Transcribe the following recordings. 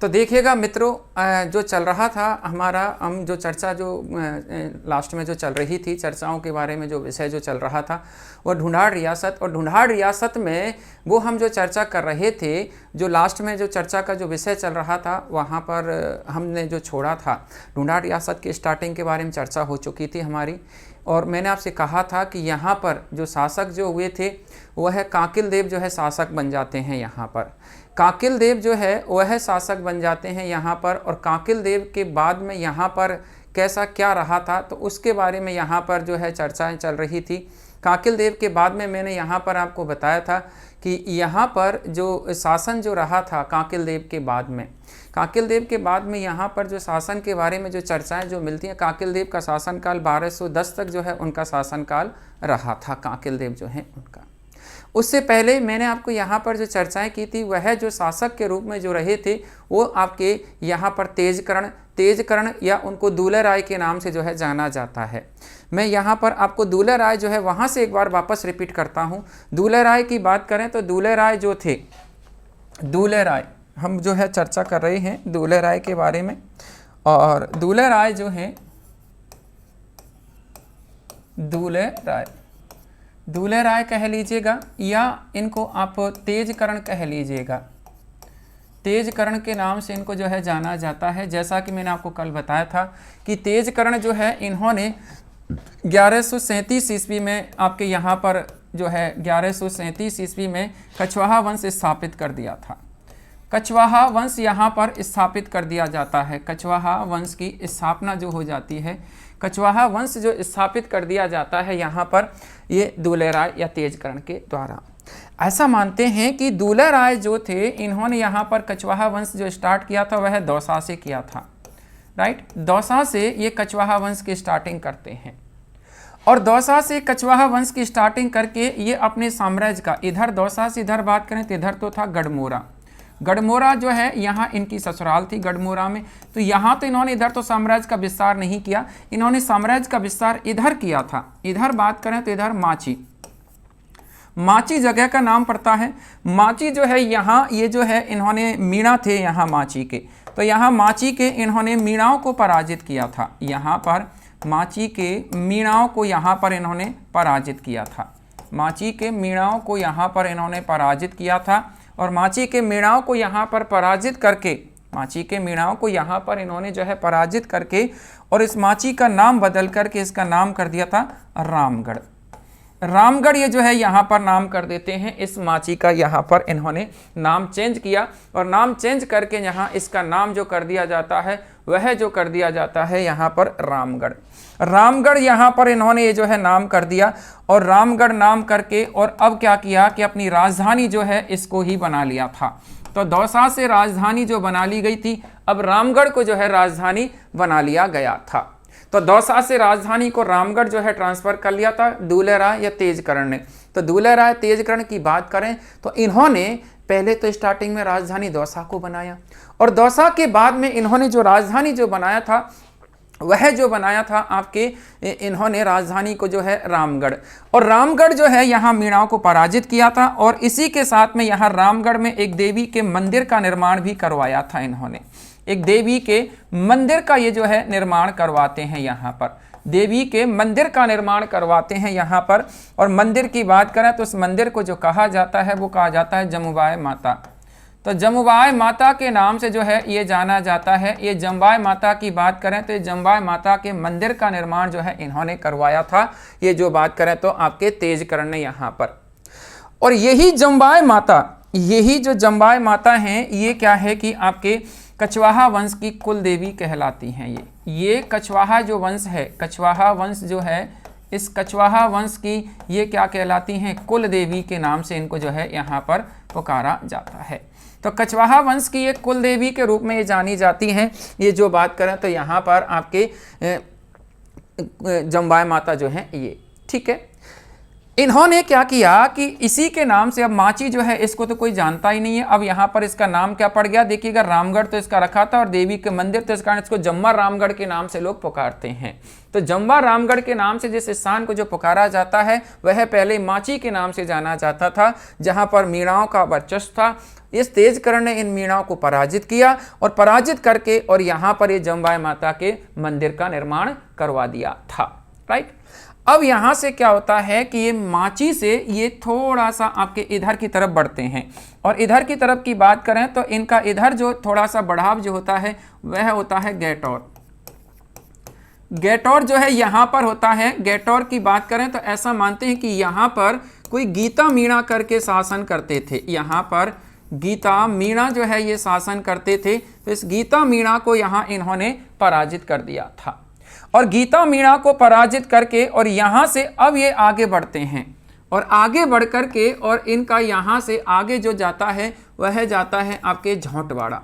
तो देखिएगा मित्रों, जो चल रहा था हमारा, हम जो चर्चा जो लास्ट में जो चल रही थी, चर्चाओं के बारे में जो विषय जो चल रहा था वो ढूंढाड़ रियासत, और ढूंढाड़ रियासत में वो हम जो चर्चा कर रहे थे, जो लास्ट में जो चर्चा का जो विषय चल रहा था वहाँ पर हमने जो छोड़ा था, ढूंढाड़ रियासत की स्टार्टिंग के बारे में चर्चा हो चुकी थी हमारी। और मैंने आपसे कहा था कि यहाँ पर जो शासक जो हुए थे वह काकिल देव जो है शासक बन जाते हैं यहाँ पर। काकिल देव जो है वह शासक बन जाते हैं यहाँ पर, और काकिल देव के बाद में यहाँ पर कैसा क्या रहा था तो उसके बारे में यहाँ पर जो है चर्चाएं चल रही थी। काकिल देव के बाद में मैंने यहाँ पर आपको बताया था कि यहाँ पर जो शासन जो रहा था काकिल देव के बाद में, काकिल देव के बाद में यहाँ पर जो शासन के बारे में जो चर्चाएं जो मिलती हैं, काकिल देव का शासनकाल 1210 तक जो है उनका शासनकाल रहा था, काकिल देव जो है उनका। उससे पहले मैंने आपको यहाँ पर जो चर्चाएं की थी वह जो शासक के रूप में जो रहे थे वो आपके यहाँ पर तेजकर्ण या उनको दूल्हे राय के नाम से जो है जाना जाता है। मैं यहाँ पर आपको दूल्हे राय जो है वहाँ से एक बार वापस रिपीट करता हूँ। दूल्हे राय की बात करें तो दूल्हे राय जो थे, दूल्हे राय हम जो है चर्चा कर रहे हैं दूल्हे राय के बारे में। और दूल्हे राय जो हैं, दूल्हे राय कह लीजिएगा या इनको आप तेजकर्ण कह लीजिएगा, तेजकर्ण के नाम से इनको जो है जाना जाता है। जैसा कि मैंने आपको कल बताया था कि तेजकर्ण जो है इन्होंने 1137 ईस्वी में आपके यहाँ पर जो है 1137 ईस्वी में कछवाहा वंश स्थापित कर दिया था। कछवाहा वंश यहाँ पर स्थापित कर दिया जाता है, कछवाहा वंश की स्थापना जो हो जाती है, कछवाहा वंश जो स्थापित कर दिया जाता है यहाँ पर ये दूल्हे राय या तेजकर्ण के द्वारा। ऐसा मानते हैं कि दूल्हे राय जो थे इन्होंने यहाँ पर कछवाहा वंश जो स्टार्ट किया था वह दौसा से किया था, राइट। दौसा से ये कछवाहा वंश की स्टार्टिंग करते हैं, और दौसा से कछवाहा वंश की स्टार्टिंग करके ये अपने साम्राज्य का, इधर दौसा से इधर बात करें तो इधर तो था गढ़मोरा, गढ़मोरा जो है यहाँ इनकी ससुराल थी गढ़मोरा में। तो यहाँ तो इन्होंने इधर तो साम्राज्य का विस्तार नहीं किया, इन्होंने साम्राज्य का विस्तार इधर किया था। इधर बात करें तो इधर माची जगह का नाम पड़ता है। माची जो है यहाँ, ये जो है इन्होंने मीणा थे यहाँ माची के, तो यहाँ माची के इन्होंने मीणाओं को पराजित किया था। यहाँ पर माची के मीणाओं को यहाँ पर इन्होंने पराजित किया था, माची के मीणाओं को यहाँ पर इन्होंने पराजित किया था। और माची के मीणाओं को यहाँ पर पराजित करके, माची के मीणाओं को यहाँ पर इन्होंने जो है पराजित करके और इस माची का नाम बदल करके इसका नाम कर दिया था रामगढ़। रामगढ़ ये जो है यहाँ पर नाम कर देते हैं, इस माची का यहाँ पर इन्होंने नाम चेंज किया, और नाम चेंज करके यहाँ इसका नाम जो कर दिया जाता है वह जो कर दिया जाता है यहाँ पर रामगढ़। रामगढ़ यहाँ पर इन्होंने ये जो है नाम कर दिया, और रामगढ़ नाम करके और अब क्या किया कि अपनी राजधानी जो है इसको ही बना लिया था। तो दौसा से राजधानी जो बना ली गई थी, अब रामगढ़ को जो है राजधानी बना लिया गया था। तो दौसा से राजधानी को रामगढ़ जो है ट्रांसफर कर लिया था दूल्हे राय या तेजकर्ण ने। तो दूल्हे राय तेजकर्ण की बात करें तो इन्होंने पहले तो स्टार्टिंग में राजधानी दौसा को बनाया, और दौसा के बाद में इन्होंने जो राजधानी जो बनाया था वह जो बनाया था आपके, इन्होंने राजधानी को जो है रामगढ़, और रामगढ़ जो है यहाँ मीणाओं को पराजित किया था। और इसी के साथ में यहाँ रामगढ़ में एक देवी के मंदिर का निर्माण भी करवाया था इन्होंने, एक देवी के मंदिर का ये जो है निर्माण करवाते हैं यहाँ पर, देवी के मंदिर का निर्माण करवाते हैं यहाँ पर। और मंदिर की बात करें तो उस मंदिर को जो कहा जाता है वो कहा जाता है जमुबाई माता। तो जमुबाई माता के नाम से जो है ये जाना जाता है। ये जमुबाई माता की बात करें तो जमुबाई माता के मंदिर का निर्माण जो है इन्होंने करवाया था, ये जो बात करें तो आपके तेजकर्ण ने यहाँ पर। और यही जमुबाई माता, यही जो जमुबाई माता हैं ये क्या है कि आपके कछवाहा वंश की कुल देवी कहलाती हैं। ये कछवाहा जो वंश है, कछवाहा वंश जो है, इस कछवाहा वंश की ये क्या कहलाती हैं, कुल देवी के नाम से इनको जो है यहाँ पर पुकारा जाता है। तो कछवाहा वंश की एक कुल देवी के रूप में ये जानी जाती हैं। ये जो बात करें तो यहाँ पर आपके जमुबाई माता जो हैं ये, ठीक है। इन्होंने क्या किया कि इसी के नाम से, अब माची जो है इसको तो कोई जानता ही नहीं है, अब यहाँ पर इसका नाम क्या पड़ गया, देखिएगा रामगढ़ तो इसका रखा था और देवी के मंदिर, तो इस कारण इसको जम्वा रामगढ़ के नाम से लोग पुकारते हैं। तो जम्वा रामगढ़ के नाम से जिस स्थान को जो पुकारा जाता है वह पहले माची के नाम से जाना जाता था, जहाँ पर मीणाओं का वर्चस्व था। इस तेजकर्ण ने इन मीणाओं को पराजित किया और पराजित करके और यहाँ पर ये जम्बाई माता के मंदिर का निर्माण करवा दिया था। राइट, अब यहाँ से क्या होता है कि ये माची से ये थोड़ा सा आपके इधर की तरफ बढ़ते हैं, और इधर की तरफ की बात करें तो इनका इधर जो थोड़ा सा बढ़ाव जो होता है वह होता है गैटौर। गैटौर जो है यहाँ पर होता है। गैटौर की बात करें तो ऐसा मानते हैं कि यहाँ पर कोई गीता मीणा करके शासन करते थे। यहाँ पर गीता मीणा जो है ये शासन करते थे, तो इस गीता मीणा को यहाँ इन्होंने पराजित कर दिया था। और गीता मीणा को पराजित करके और यहाँ से अब ये आगे बढ़ते हैं, और आगे बढ़ कर के और इनका यहाँ से आगे जो जाता है वह जाता है आपके झौंटवाड़ा।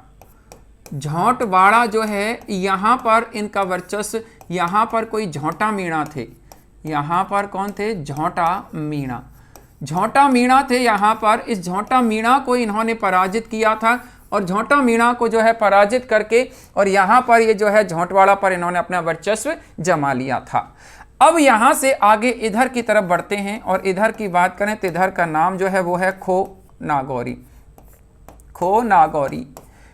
झौंटवाड़ा जो है यहाँ पर इनका वर्चस्व, यहाँ पर कोई झौंटा मीणा थे। यहाँ पर कौन थे? झौंटा मीणा। झौंटा मीणा थे यहाँ पर। इस झौंटा मीणा को इन्होंने पराजित किया था, और झौंटा मीणा को जो है पराजित करके और यहाँ पर ये जो है झौंटवाड़ा पर इन्होंने अपना वर्चस्व जमा लिया था। अब यहाँ से आगे इधर की तरफ बढ़ते हैं, और इधर की बात करें तो इधर का नाम जो है वो है खो नागौरी। खो नागौरी,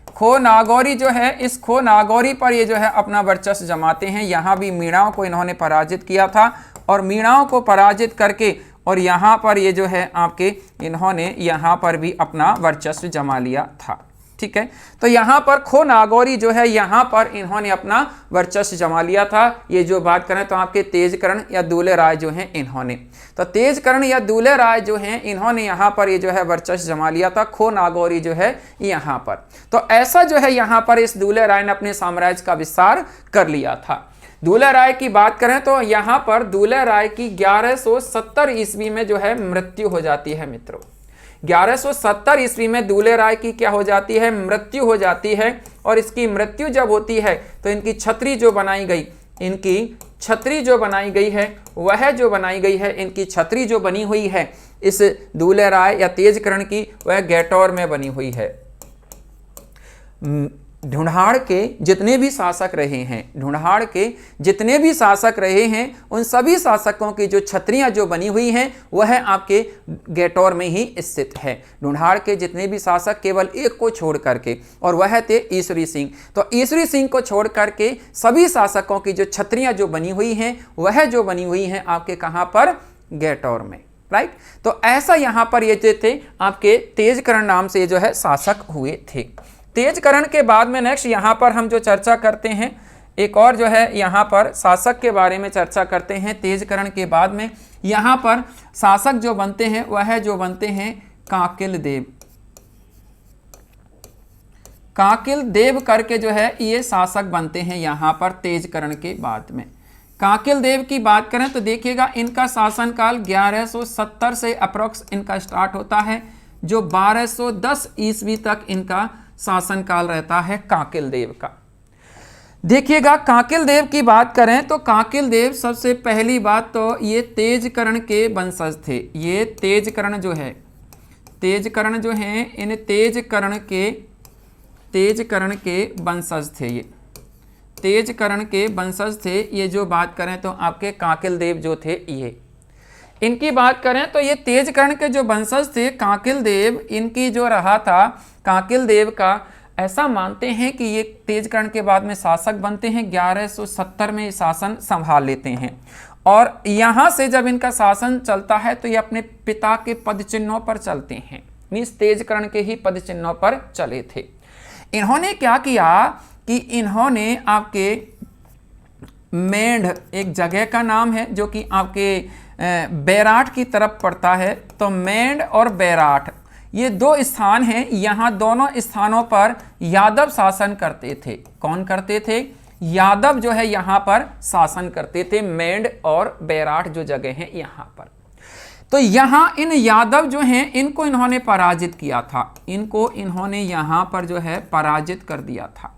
खो नागौरी जो है, इस खो नागौरी पर ये जो है अपना वर्चस्व जमाते हैं। यहाँ भी मीणाओं को इन्होंने पराजित किया था, और मीणाओं को पराजित करके और यहाँ पर ये जो है आपके इन्होंने यहाँ पर भी अपना वर्चस्व जमा लिया था। ठीक है, तो यहाँ पर खो नागौरी जो है यहाँ पर इन्होंने अपना वर्चस्व जमा लिया था। ये जो बात करें तो आपके तेजकर्ण या दूल्हे राय जो हैं इन्होंने, तो तेजकर्ण या दूल्हे राय जो हैं इन्होंने यहाँ पर ये जो है वर्चस्व जमा लिया था। खो नागौरी जो है यहाँ पर, तो ऐसा जो है यहाँ पर इस दूल्हे राय ने अपने साम्राज्य का विस्तार कर लिया था। दूल्हे राय की बात करें तो यहाँ पर दूल्हे राय की 1170 ईस्वी में जो है मृत्यु हो जाती है मित्रों। 1170 ईस्वी में दूल्हे राय की क्या हो जाती है? मृत्यु हो जाती है। और इसकी मृत्यु जब होती है तो इनकी छतरी जो बनाई गई, इनकी छतरी जो बनाई गई है, वह जो बनाई गई है, इनकी छतरी जो बनी हुई है इस दूल्हे राय या तेजकर्ण की, वह गैटौर में बनी हुई है। ढूंढाड़ के जितने भी शासक रहे हैं, ढूंढाड़ के जितने भी शासक रहे हैं, उन सभी शासकों की जो छतरियां जो बनी हुई हैं वह आपके गैटौर में ही स्थित है। ढूंढाड़ के जितने भी शासक केवल एक को छोड़ करके, और वह थे ईश्वरी सिंह। तो ईश्वरी सिंह को छोड़ करके सभी शासकों की जो छतरियां जो बनी हुई हैं वह जो बनी हुई हैं आपके कहाँ पर? गैटौर में। राइट, तो ऐसा यहाँ पर ये जो थे आपके तेजकर्ण नाम से जो है शासक हुए थे। तेजकर्ण के बाद में नेक्स्ट यहाँ पर हम जो चर्चा करते हैं, एक और जो है यहाँ पर शासक के बारे में चर्चा करते हैं। तेजकर्ण के बाद में यहाँ पर शासक जो बनते हैं वह जो बनते हैं काकिल देव। काकिल देव करके जो है ये शासक बनते हैं यहाँ पर तेजकर्ण के बाद में। काकिल देव की बात करें तो देखिएगा इनका शासनकाल 1170 से अप्रोक्स इनका स्टार्ट होता है, जो 1210 ईस्वी तक इनका शासनकाल रहता है काकिल देव का। देखिएगा काकिल देव की बात करें तो काकिल देव सबसे पहली बात तो ये तेजकर्ण के वंशज थे। ये तेजकर्ण जो है, तेजकर्ण जो हैं इन तेजकर्ण के वंशज थे। ये तेजकर्ण के वंशज थे। ये जो बात करें तो आपके काकिल देव जो थे, ये इनकी बात करें तो ये तेजकर्ण के जो वंशज थे काकिल देव, इनकी जो रहा था काकिल देव का, ऐसा मानते हैं कि ये तेजकर्ण के बाद में शासक बनते हैं। 1170 में शासन संभाल लेते हैं, और यहाँ से जब इनका शासन चलता है तो ये अपने पिता के पद चिन्हों पर चलते हैं। मीन्स तेजकर्ण के ही पद चिन्हों पर चले थे। इन्होंने क्या किया कि इन्होंने आपके मेंढ, एक जगह का नाम है जो कि आपके बैराठ की तरफ पड़ता है, तो मेंढ और बैराठ ये दो स्थान हैं। यहाँ दोनों स्थानों पर यादव शासन करते थे। कौन करते थे? यादव जो है यहाँ पर शासन करते थे। मेंढ और बैराठ जो जगह हैं यहाँ पर, तो यहाँ इन यादव जो हैं इनको इन्होंने पराजित किया था। इनको इन्होंने यहाँ पर जो है पराजित कर दिया था,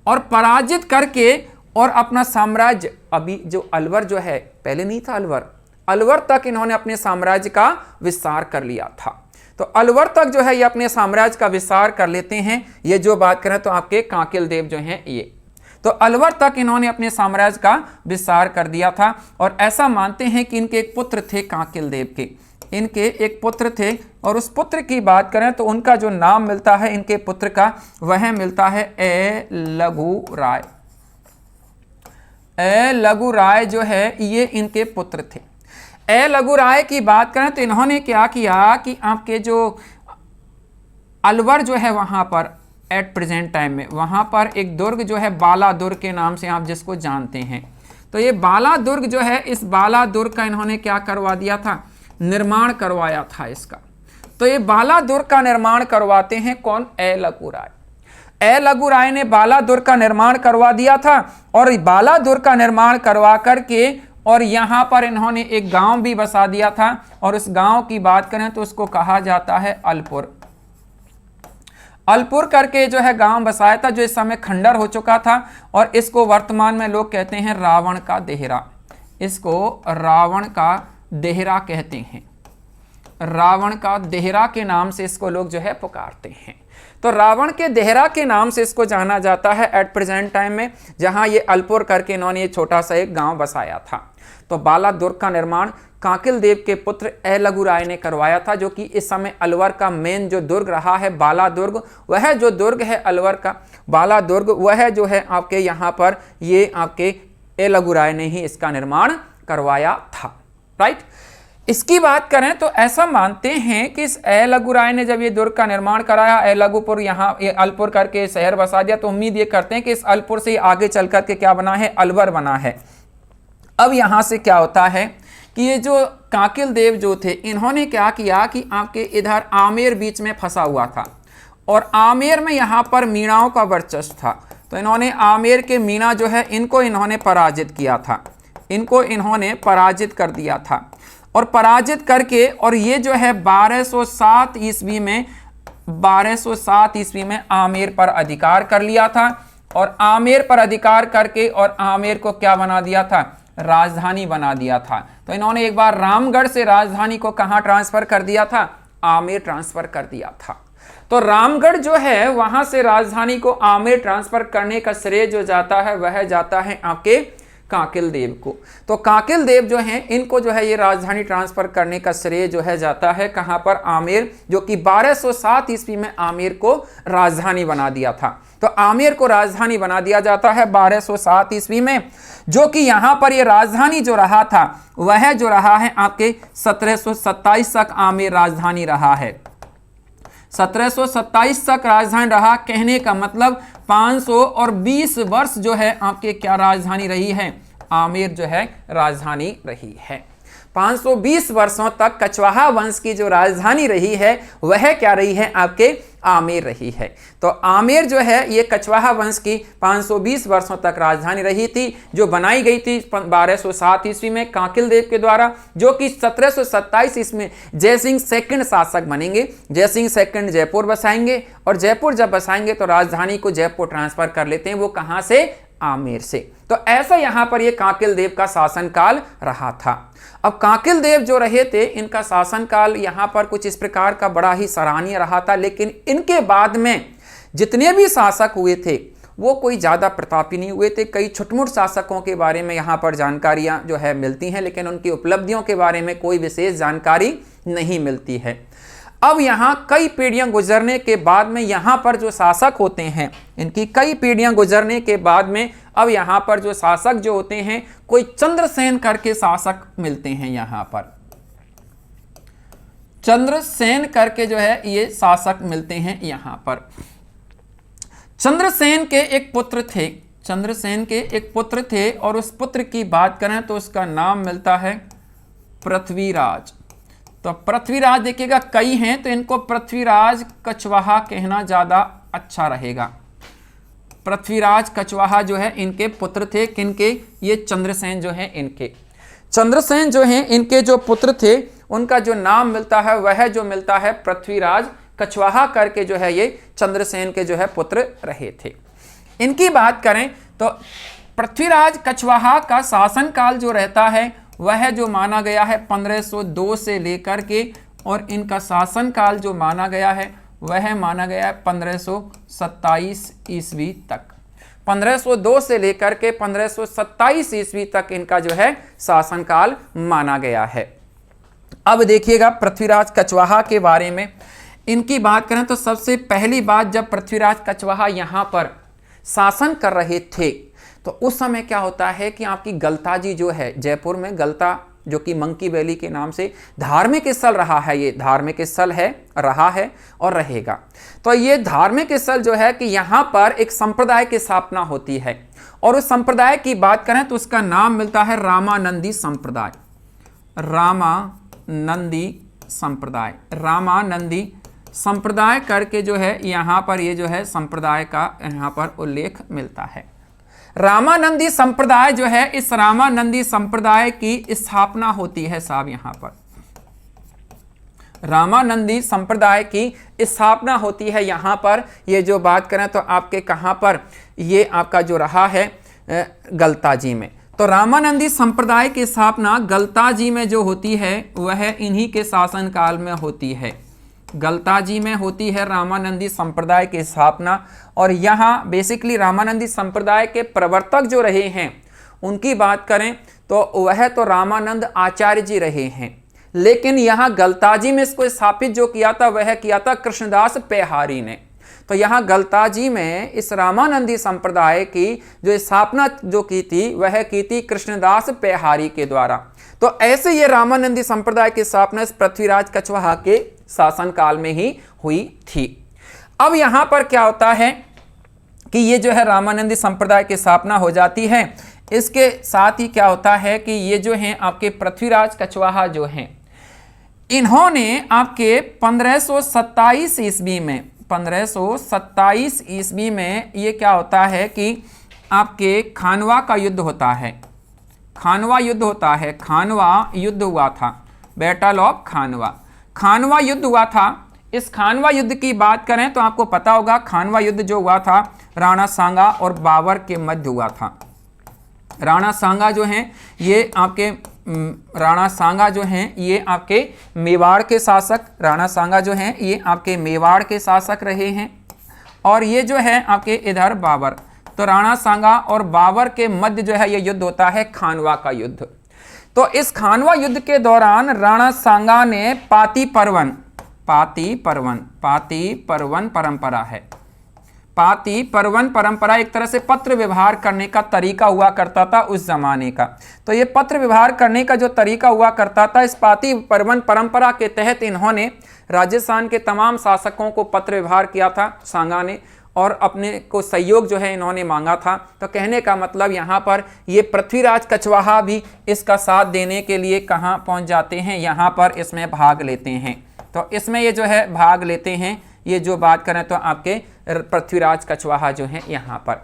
और पराजित करके और अपना साम्राज्य, अभी जो अलवर जो है, पहले नहीं था अलवर, अलवर तक इन्होंने अपने साम्राज्य का विस्तार कर लिया था। तो अलवर तक जो है ये अपने साम्राज्य का विस्तार कर लेते हैं। ये जो बात करें तो आपके कांकेल देव जो हैं ये, तो अलवर तक इन्होंने अपने साम्राज्य का विस्तार कर दिया था। और ऐसा मानते हैं कि इनके एक पुत्र थे कांकेल देव के, इनके एक पुत्र थे, और उस पुत्र की बात करें तो उनका जो नाम मिलता है इनके पुत्र का, वह मिलता है ए लघु राय। ए लघु राय जो है ये इनके पुत्र थे। ए लघु राय की बात करें तो इन्होंने क्या किया कि आपके जो अलवर जो है वहां पर एट प्रेजेंट टाइम में वहां पर एक दुर्ग जो है बाला दुर्ग के नाम से आप जिसको जानते हैं, तो ये बाला दुर्ग जो है, इस बाला दुर्ग का इन्होंने क्या करवा दिया था, निर्माण करवाया था इसका। तो ये बाला दुर्ग का निर्माण करवाते हैं कौन, ए लघु राय। ए लघु राय ने बाला दुर्ग का निर्माण करवा दिया था, और बाला दुर्ग का निर्माण करवा करके और यहां पर इन्होंने एक गांव भी बसा दिया था, और उस गांव की बात करें तो उसको कहा जाता है अलपुर। अलपुर करके जो है गांव बसाया था, जो इस समय खंडर हो चुका था, और इसको वर्तमान में लोग कहते हैं रावण का देहरा। इसको रावण का देहरा कहते हैं, रावण का देहरा के नाम से इसको लोग जो है पुकारते हैं। तो रावण के देहरा के नाम से इसको जाना जाता है एट प्रेजेंट टाइम में, जहां ये अलपुर करके इन्होंने ये छोटा सा एक गांव बसाया था। तो बाला दुर्ग का निर्माण कांकेल देव के पुत्र ए लघु राय ने करवाया था, जो कि इस समय अलवर का मेन जो दुर्ग रहा है बाला दुर्ग, वह जो दुर्ग है अलवर का बाला दुर्ग, वह जो है आपके यहाँ पर ये आपके ए लघु राय ने ही इसका निर्माण करवाया था। राइट, इसकी बात करें तो ऐसा मानते हैं कि इस ए लघु राय ने जब ये दुर्ग का निर्माण कराया, ए लघुपुर यहाँ ये अलपुर करके शहर बसा दिया, तो उम्मीद ये करते हैं कि इस अलपुर से आगे चल करके क्या बना है, अलवर बना है। अब यहाँ से क्या होता है कि ये जो कांकेल देव जो थे, इन्होंने क्या किया कि आपके इधर आमेर बीच में फंसा हुआ था, और आमेर में यहाँ पर मीणाओं का वर्चस्व था। तो इन्होंने आमेर के मीणा जो है इनको इन्होंने पराजित किया था, इनको इन्होंने पराजित कर दिया था, और पराजित करके और ये जो है 1207 ईस्वी में 1207 ईस्वी में आमेर पर अधिकार कर लिया था। और आमेर पर अधिकार करके और आमेर को क्या बना दिया था, राजधानी बना दिया था। तो इन्होंने एक बार रामगढ़ से राजधानी को कहां ट्रांसफर कर दिया था, आमेर ट्रांसफर कर दिया था। तो रामगढ़ जो है वहां से राजधानी को आमेर ट्रांसफर करने का श्रेय जो जाता है वह जाता है आपके कांकेल देव को। तो कांकेल देव जो हैं इनको जो है ये राजधानी ट्रांसफर करने का श्रेय जो है जाता है कहां पर, आमेर, जो कि 1207 ईस्वी में आमेर को राजधानी बना दिया था। तो आमेर को राजधानी बना दिया जाता है 1207 ईस्वी में, जो कि यहां पर ये राजधानी जो रहा था वह जो रहा है आपके 1727 तक आमेर राजधानी रहा है। 1727 तक राजधानी रहा, कहने का मतलब 520 वर्ष जो है आपके क्या राजधानी रही है, आमेर जो है राजधानी रही है। 520 वर्षों तक कछवाहा वंश की जो राजधानी रही है वह क्या रही है, आपके आमेर रही है। तो आमेर जो है ये कछवाहा वंश की 520 वर्षों तक राजधानी रही थी, जो बनाई गई थी 1207 ईस्वी में कांकेल देव के द्वारा, जो कि 1727 ईस्वी में जयसिंह सेकंड शासक बनेंगे। जयसिंह सेकंड जयपुर बसाएंगे, और जयपुर जब बसाएंगे तो राजधानी को जयपुर ट्रांसफर कर लेते हैं, वो कहां से, आमेर से। तो ऐसा यहां पर ये कांकेल देव का शासनकाल रहा था। अब कांकेल देव जो रहे थे इनका शासनकाल यहां पर कुछ इस प्रकार का बड़ा ही सराहनीय रहा था, लेकिन इनके बाद में जितने भी शासक हुए थे वो कोई ज़्यादा प्रतापी नहीं हुए थे। कई छुटमुट शासकों के बारे में यहाँ पर जानकारियाँ जो है मिलती हैं, लेकिन उनकी उपलब्धियों के बारे में कोई विशेष जानकारी नहीं मिलती है। अब यहाँ कई पीढ़ियाँ गुजरने के बाद में यहाँ पर जो शासक होते हैं, इनकी कई पीढ़ियाँ गुजरने के बाद में अब यहाँ पर जो शासक जो होते हैं, कोई चंद्रसेन करके शासक मिलते हैं। यहाँ पर चंद्रसेन करके जो है ये शासक मिलते हैं। यहाँ पर चंद्रसेन के एक पुत्र थे, चंद्रसेन के एक पुत्र थे, और उस पुत्र की बात करें तो उसका नाम मिलता है पृथ्वीराज। तो पृथ्वीराज देखिएगा कई हैं, तो इनको पृथ्वीराज कछवाहा कहना ज़्यादा अच्छा रहेगा। पृथ्वीराज कछवाहा जो है इनके पुत्र थे, किनके, ये चंद्रसेन जो है इनके। चंद्रसेन जो हैं इनके जो पुत्र थे उनका जो नाम मिलता है वह जो मिलता है पृथ्वीराज कछवाहा करके जो है ये चंद्रसेन के जो है पुत्र रहे थे। इनकी बात करें तो पृथ्वीराज कछवाहा का शासनकाल जो रहता है वह जो माना गया है 1502 से लेकर के, और इनका शासनकाल जो माना गया है वह माना गया है 1527 ईस्वी तक। 1502 से लेकर के 1527 ईस्वी तक इनका जो है शासनकाल माना गया है। अब देखिएगा पृथ्वीराज कछवाहा के बारे में इनकी बात करें तो सबसे पहली बात, जब पृथ्वीराज कछवाहा यहाँ पर शासन कर रहे थे तो उस समय क्या होता है कि आपकी गलता जी जो है, जयपुर में गलता जो कि मंकी वैली के नाम से धार्मिक स्थल रहा है, ये धार्मिक स्थल है, रहा है और रहेगा। तो ये धार्मिक स्थल जो है कि यहाँ पर एक संप्रदाय की स्थापना होती है, और उस संप्रदाय की बात करें तो उसका नाम मिलता है रामानंदी संप्रदाय। रामानंदी संप्रदाय, रामानंदी संप्रदाय करके जो है यहाँ पर ये जो है संप्रदाय का यहाँ पर उल्लेख मिलता है। रामानंदी संप्रदाय जो है, इस रामानंदी संप्रदाय की स्थापना होती है साहब यहाँ पर। रामानंदी संप्रदाय की स्थापना होती है यहाँ पर। ये जो बात करें तो आपके कहाँ पर, ये आपका जो रहा है गलताजी में। तो रामानंदी संप्रदाय की स्थापना गलताजी में जो होती है वह इन्हीं के शासनकाल में होती है। गलताजी में होती है रामानंदी संप्रदाय की स्थापना। और यहाँ बेसिकली रामानंदी संप्रदाय के प्रवर्तक जो रहे हैं उनकी बात करें तो वह तो रामानंद आचार्य जी रहे हैं, लेकिन यहाँ गलताजी में इसको स्थापित जो किया था वह किया था कृष्णदास पेहारी ने। तो यहाँ गलताजी में इस रामानंदी संप्रदाय की जो स्थापना जो की थी वह की थी कृष्णदास पेहारी के द्वारा। तो ऐसे ये रामानंदी संप्रदाय की स्थापना इस पृथ्वीराज कछवाहा के शासनकाल में ही हुई थी। अब यहाँ पर क्या होता है कि ये जो है रामानंदी संप्रदाय की स्थापना हो जाती है। इसके साथ ही क्या होता है कि ये जो हैं आपके पृथ्वीराज कछवाहा जो हैं, इन्होंने आपके 1527 ईस्वी में 1527 ईस्वी में ये क्या होता है कि आपके खानवा का युद्ध होता है। खानवा युद्ध होता है, खानवा युद्ध हुआ था, बैटल ऑफ खानवा। खानवा युद्ध हुआ था। इस खानवा युद्ध की बात करें तो आपको पता होगा खानवा युद्ध जो हुआ था राणा सांगा और बाबर के मध्य हुआ था। राणा सांगा जो हैं ये आपके राणा सांगा जो हैं ये आपके मेवाड़ के शासक, राणा सांगा जो हैं ये आपके मेवाड़ के शासक रहे हैं, और ये जो है आपके इधर बाबर। तो राणा सांगा और बाबर के मध्य जो है ये युद्ध होता है खानवा का युद्ध। तो इस खानवा युद्ध के दौरान राणा सांगा ने पाती पर्वन परंपरा है। पाती पर्वन परंपरा एक तरह से पत्र व्यवहार करने का तरीका हुआ करता था उस जमाने का। तो ये पत्र व्यवहार करने का जो तरीका हुआ करता था, इस पाती पर्वन परंपरा के तहत इन्होंने राजस्थान के तमाम शासकों को पत्र व्यवहार किया था सांगा ने, और अपने को सहयोग जो है इन्होंने मांगा था। तो कहने का मतलब यहाँ पर ये पृथ्वीराज कछवाहा भी इसका साथ देने के लिए कहाँ पहुँच जाते हैं, यहाँ पर इसमें भाग लेते हैं। तो इसमें ये जो है भाग लेते हैं, ये जो बात करें तो आपके पृथ्वीराज कछवाहा जो हैं यहाँ पर।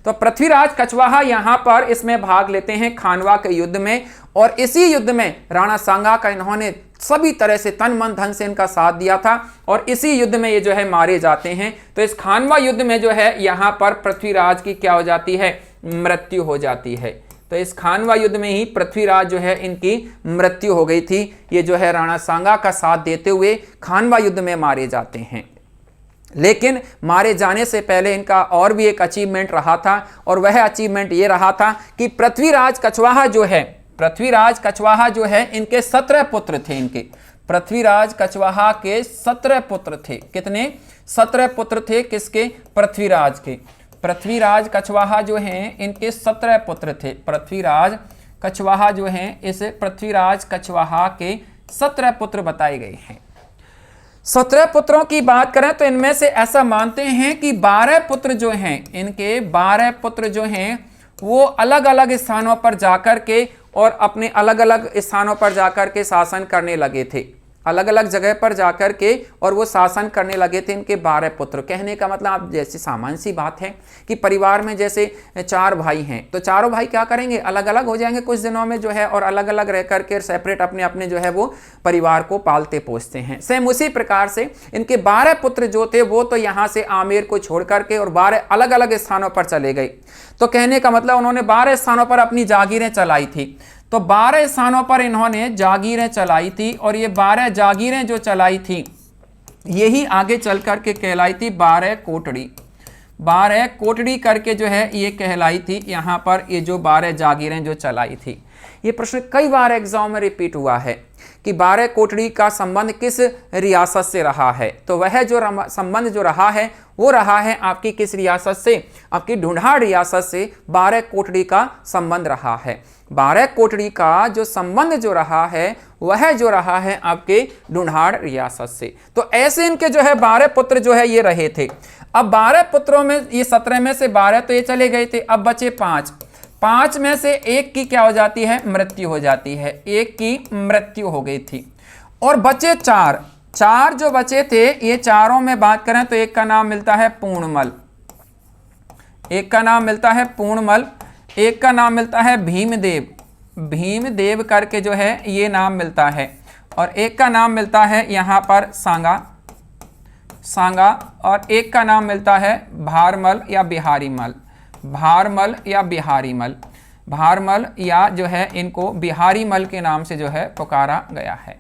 तो पृथ्वीराज कछवाहा यहाँ पर इसमें भाग लेते हैं खानवा के युद्ध में, और इसी युद्ध में राणा सांगा का इन्होंने सभी तरह से तन मन धन से इनका साथ दिया था, और इसी युद्ध में ये जो है मारे जाते हैं। तो इस खानवा युद्ध में जो है यहाँ पर पृथ्वीराज की क्या हो जाती है, मृत्यु हो जाती है। तो इस खानवा युद्ध में ही पृथ्वीराज जो है इनकी मृत्यु हो गई थी। ये जो है राणा सांगा का साथ देते हुए खानवा युद्ध में मारे जाते हैं। लेकिन मारे जाने से पहले इनका और भी एक अचीवमेंट रहा था, और वह अचीवमेंट ये रहा था कि पृथ्वीराज कछवाहा जो है इनके 17 पुत्र थे। इनके पृथ्वीराज कछवाहा के 17 पुत्र थे। कितने? 17 पुत्र थे। किसके? पृथ्वीराज के। पृथ्वीराज कछवाहा जो हैं इनके 17 पुत्र थे। पृथ्वीराज कछवाहा जो हैं, इस पृथ्वीराज कछवाहा के 17 पुत्र बताए गए हैं। 17 पुत्रों की बात करें तो इनमें से ऐसा मानते हैं कि 12 पुत्र जो हैं, इनके 12 पुत्र जो हैं वो अलग अलग स्थानों पर जाकर के और अपने अलग अलग स्थानों पर जाकर के शासन करने लगे थे। अलग अलग जगह पर जाकर के और वो शासन करने लगे थे इनके 12 पुत्र। कहने का मतलब आप जैसे सामान्य सी बात है कि परिवार में जैसे 4 भाई हैं तो चारों भाई क्या करेंगे, अलग अलग हो जाएंगे कुछ दिनों में जो है, और अलग अलग रह करके सेपरेट अपने अपने जो है वो परिवार को पालते पोसते हैं। सेम उसी प्रकार से इनके 12 पुत्र जो थे वो तो यहाँ से आमेर को छोड़ करके और 12 अलग अलग स्थानों पर चले गए। तो कहने का मतलब उन्होंने 12 स्थानों पर अपनी जागीरें चलाई थी। तो 12 स्थानों पर इन्होंने जागीरें चलाई थी और ये 12 जागीरें जो चलाई थी यही आगे चल कर के कहलाई थी 12 कोटड़ी। 12 कोटड़ी करके जो है ये कहलाई थी यहाँ पर, ये जो 12 जागीरें जो चलाई थी। ये प्रश्न कई बार एग्जाम में रिपीट हुआ है कि 12 कोटड़ी का संबंध किस रियासत से रहा है। तो वह जो संबंध जो रहा है वो रहा है आपकी किस रियासत से, आपकी ढूंढाड़ रियासत से 12 कोटड़ी का संबंध रहा है। 12 कोटड़ी का जो संबंध जो रहा है वह जो रहा है आपके ढूंढाड़ रियासत से। तो ऐसे इनके जो है 12 पुत्र जो है ये रहे थे। अब 12 पुत्रों में ये 17 में से 12 तो ये चले गए थे, अब बचे 5। 5 में से एक की क्या हो जाती है, मृत्यु हो जाती है, एक की मृत्यु हो गई थी और बचे 4। 4 जो बचे थे ये चारों में बात करें तो एक का नाम मिलता है पूर्णमल, एक का नाम मिलता है पूर्णमल, एक का नाम मिलता है भीमदेव, भीमदेव करके जो है ये नाम मिलता है, और एक का नाम मिलता है यहाँ पर सांगा, सांगा, और एक का नाम मिलता है भारमल या बिहारी मल, भारमल या बिहारी मल, भारमल या जो है इनको बिहारी मल के नाम से जो है पुकारा गया है,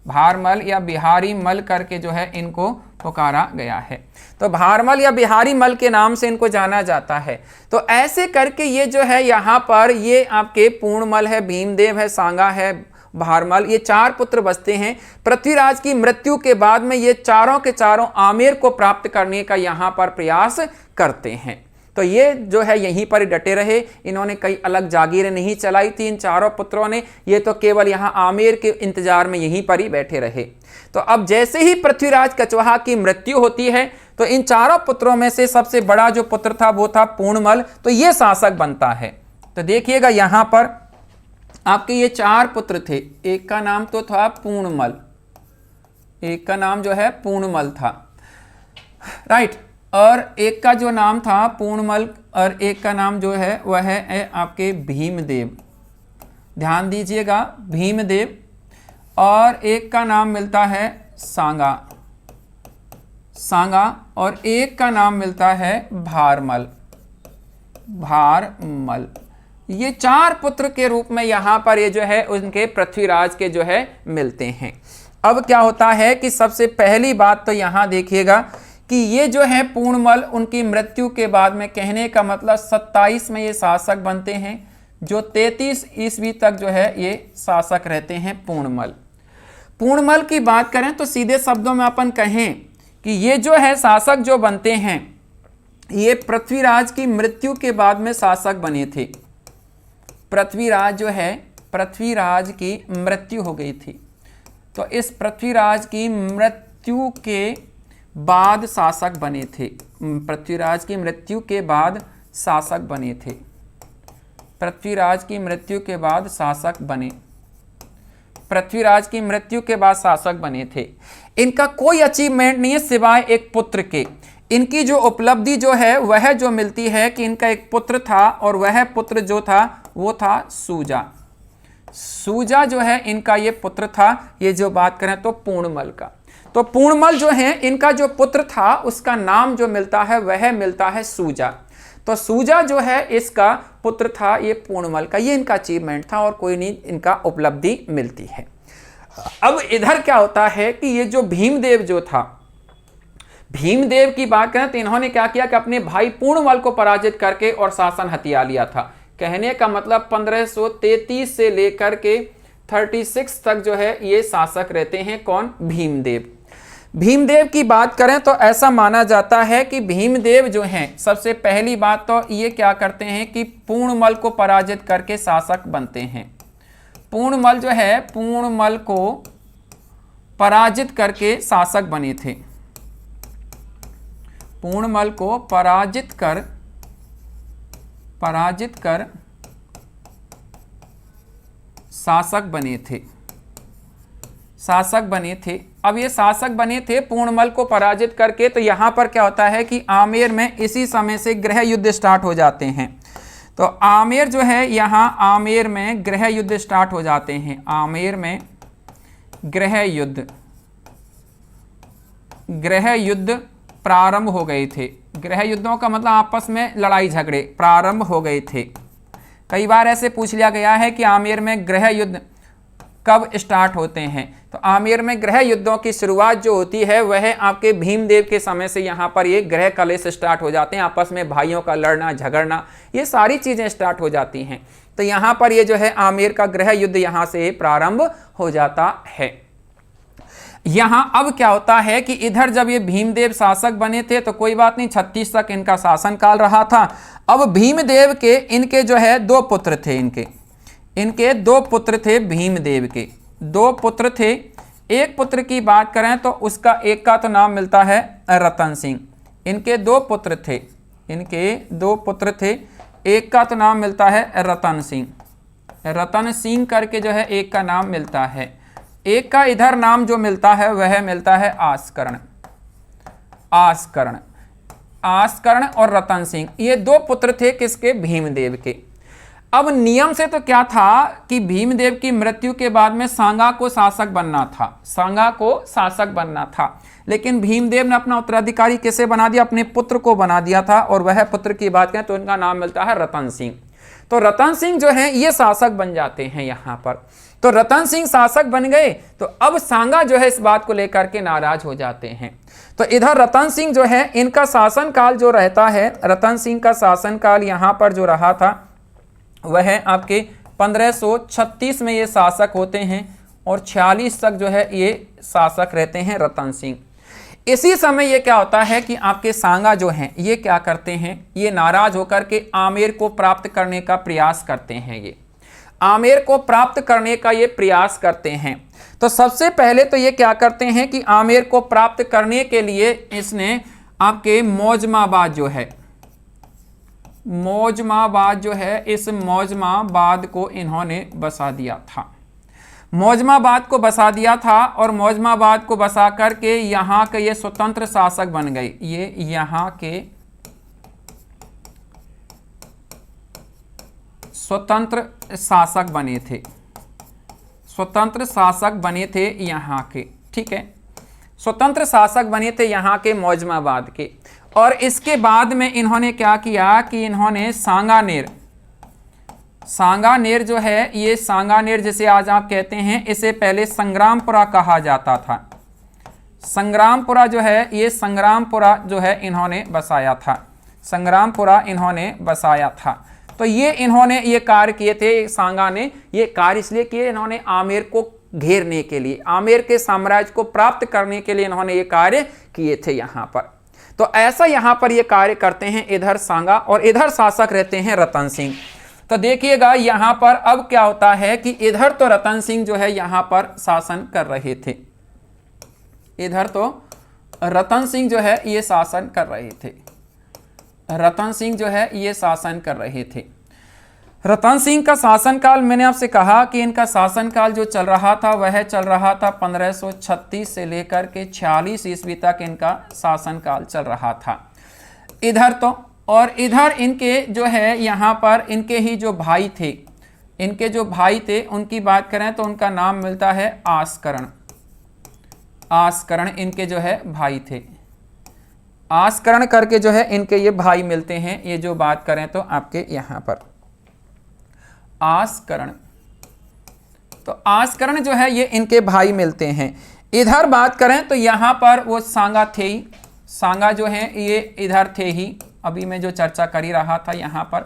भारमल या बिहारी मल करके जो है इनको पुकारा गया है। तो भारमल या बिहारी मल के नाम से इनको जाना जाता है। तो ऐसे करके ये जो है यहाँ पर ये आपके पूर्णमल है, भीमदेव है, सांगा है, भारमल, ये 4 पुत्र बचते हैं। पृथ्वीराज की मृत्यु के बाद में ये चारों के चारों आमेर को प्राप्त करने का यहाँ पर प्रयास करते हैं। तो ये जो है यहीं पर डटे रहे, इन्होंने कई अलग जागीरें नहीं चलाई थी इन चारों पुत्रों ने, ये तो केवल यहाँ आमेर के इंतजार में यहीं पर ही बैठे रहे। तो अब जैसे ही पृथ्वीराज कछवाहा की मृत्यु होती है तो इन चारों पुत्रों में से सबसे बड़ा जो पुत्र था वो था पूर्णमल, तो ये शासक बनता है। तो देखिएगा यहाँ पर आपके ये 4 पुत्र थे, एक का नाम तो था पूर्णमल, एक का नाम जो है पूर्णमल था, राइट, और एक का जो नाम था पूर्णमल और एक का नाम जो है वह है आपके भीमदेव, ध्यान दीजिएगा भीमदेव, और एक का नाम मिलता है सांगा, सांगा, और एक का नाम मिलता है भारमल, भारमल। ये 4 पुत्र के रूप में यहाँ पर ये जो है उनके पृथ्वीराज के जो है मिलते हैं। अब क्या होता है कि सबसे पहली बात तो यहाँ देखिएगा कि ये जो है पूर्णमल उनकी मृत्यु के बाद में, कहने का मतलब 27 में ये शासक बनते हैं, जो 33 ईस्वी तक जो है ये शासक रहते हैं पूर्णमल। पूर्णमल की बात करें तो सीधे शब्दों में अपन कहें कि ये जो है शासक जो बनते हैं ये पृथ्वीराज की मृत्यु के बाद में शासक बने थे। पृथ्वीराज जो है, पृथ्वीराज की मृत्यु हो गई थी, तो इस पृथ्वीराज की मृत्यु के बाद शासक बने थे, पृथ्वीराज की मृत्यु के बाद शासक बने थे, पृथ्वीराज की मृत्यु के बाद शासक बने, पृथ्वीराज की मृत्यु के बाद शासक बने थे। इनका कोई अचीवमेंट नहीं है सिवाय एक पुत्र के। इनकी जो उपलब्धि जो है वह जो मिलती है कि इनका एक पुत्र था और वह पुत्र जो था वो था सूजा। सूजा जो है इनका ये पुत्र था, ये जो बात करें तो पूर्णमल का। तो पूर्णमल जो है इनका जो पुत्र था उसका नाम जो मिलता है वह मिलता है सूजा। तो सूजा जो है इसका पुत्र था ये पूर्णमल का, ये इनका अचीवमेंट था और कोई नहीं इनका उपलब्धि मिलती है। अब इधर क्या होता है कि ये जो भीमदेव जो था, भीमदेव की बात करें तो इन्होंने क्या किया कि अपने भाई पूर्णमल को पराजित करके और शासन हथिया लिया था। कहने का मतलब 1533 से लेकर के 36 तक जो है ये शासक रहते हैं। कौन? भीमदेव। भीमदेव की बात करें तो ऐसा माना जाता है कि भीमदेव जो हैं सबसे पहली बात तो ये क्या करते हैं कि पूर्णमल को पराजित करके शासक बनते हैं। पूर्णमल जो है, पूर्णमल को पराजित करके शासक बने थे। पूर्णमल को पराजित कर शासक बने थे, शासक बने थे। अब ये शासक बने थे पूर्णमल को पराजित करके, तो यहाँ पर क्या होता है कि आमेर में इसी समय से गृह युद्ध स्टार्ट हो जाते हैं। तो आमेर जो है यहाँ आमेर में गृह युद्ध स्टार्ट हो जाते हैं। आमेर में गृह युद्ध प्रारंभ हो गए थे। गृह युद्धों का मतलब आपस में लड़ाई झगड़े प्रारंभ हो गए थे। कई बार ऐसे पूछ लिया गया है कि आमेर में गृह युद्ध कब स्टार्ट होते हैं। तो आमेर में गृह युद्धों की शुरुआत जो होती है वह आपके भीमदेव के समय से यहाँ पर ये गृह कलेश स्टार्ट हो जाते हैं, आपस में भाइयों का लड़ना झगड़ना, ये सारी चीज़ें स्टार्ट हो जाती हैं। तो यहाँ पर ये जो है आमेर का गृह युद्ध यहाँ से प्रारंभ हो जाता है। यहाँ अब क्या होता है कि इधर जब ये भीमदेव शासक बने थे तो कोई बात नहीं, 36 तक इनका शासन काल रहा था। अब भीमदेव के इनके जो है 2 पुत्र थे, इनके 2 पुत्र थे, भीमदेव के 2 पुत्र थे। एक पुत्र की बात करें तो उसका एक का तो नाम मिलता है रतन सिंह। इनके 2 पुत्र थे, एक का तो नाम मिलता है रतन सिंह करके जो है एक का नाम मिलता है। एक का इधर नाम जो मिलता है वह मिलता है आस्करण और रतन सिंह, ये 2 पुत्र थे किसके, भीमदेव के। अब नियम से तो क्या था कि भीमदेव की मृत्यु के बाद में सांगा को शासक बनना था, लेकिन भीमदेव ने अपना उत्तराधिकारी कैसे बना दिया, अपने पुत्र को बना दिया था, और वह पुत्र की बात करें तो उनका नाम मिलता है रतन सिंह। तो रतन सिंह जो है ये शासक बन जाते हैं यहाँ पर। तो रतन सिंह शासक बन गए तो अब सांगा जो है इस बात को लेकर के नाराज हो जाते हैं। तो इधर रतन सिंह जो है इनका शासनकाल जो रहता है, रतन सिंह का शासनकाल यहाँ पर जो रहा था वह आपके 1536 में ये शासक होते हैं और 46 तक जो है ये शासक रहते हैं रतन सिंह। इसी समय ये क्या होता है कि आपके सांगा जो हैं ये क्या करते हैं, ये नाराज होकर के आमेर को प्राप्त करने का प्रयास करते हैं। ये आमेर को प्राप्त करने का ये प्रयास करते हैं। तो सबसे पहले तो ये क्या करते हैं कि आमेर को प्राप्त करने के लिए इसने आपके मौजमाबाद जो है इस मौजमाबाद को इन्होंने बसा दिया था। मौजमाबाद को बसा दिया था और मौजमाबाद को बसा करके यहाँ के ये स्वतंत्र शासक बन गए। ये यहाँ के स्वतंत्र शासक बने थे यहाँ के, ठीक है, स्वतंत्र शासक बने थे यहाँ के मौजमाबाद के। और इसके बाद में इन्होंने क्या किया कि इन्होंने सांगानेर जो है, ये सांगानेर जिसे आज आप कहते हैं, इसे पहले संग्रामपुरा कहा जाता था। संग्रामपुरा जो है ये संग्रामपुरा जो है इन्होंने बसाया था। तो ये इन्होंने ये कार्य किए थे, सांगा ने ये कार्य इसलिए किए, इन्होंने आमेर को घेरने के लिए, आमेर के साम्राज्य को प्राप्त करने के लिए इन्होंने ये कार्य किए थे यहाँ पर। तो ऐसा यहाँ पर ये कार्य करते हैं इधर सांगा, और इधर शासक रहते हैं रतन सिंह। तो देखिएगा यहाँ पर अब क्या होता है कि इधर तो रतन सिंह जो है यहाँ पर शासन कर रहे थे, इधर तो रतन सिंह जो है ये शासन कर रहे थे। रतन सिंह का शासनकाल, मैंने आपसे कहा कि इनका शासनकाल जो चल रहा था वह चल रहा था 1536 से लेकर के 46 ईस्वी तक इनका शासनकाल चल रहा था इधर तो। और इधर इनके जो है यहाँ पर इनके ही जो भाई थे, उनकी बात करें तो उनका नाम मिलता है आस्करण इनके जो है भाई थे। आस्करण करके जो है इनके ये भाई मिलते हैं। ये जो बात करें तो आपके यहाँ पर आस्करण, तो आस्करण जो है ये इनके भाई मिलते हैं। इधर बात करें तो यहाँ पर वो सांगा थे ही, सांगा जो है ये इधर थे ही, अभी मैं जो चर्चा कर ही रहा था यहाँ पर।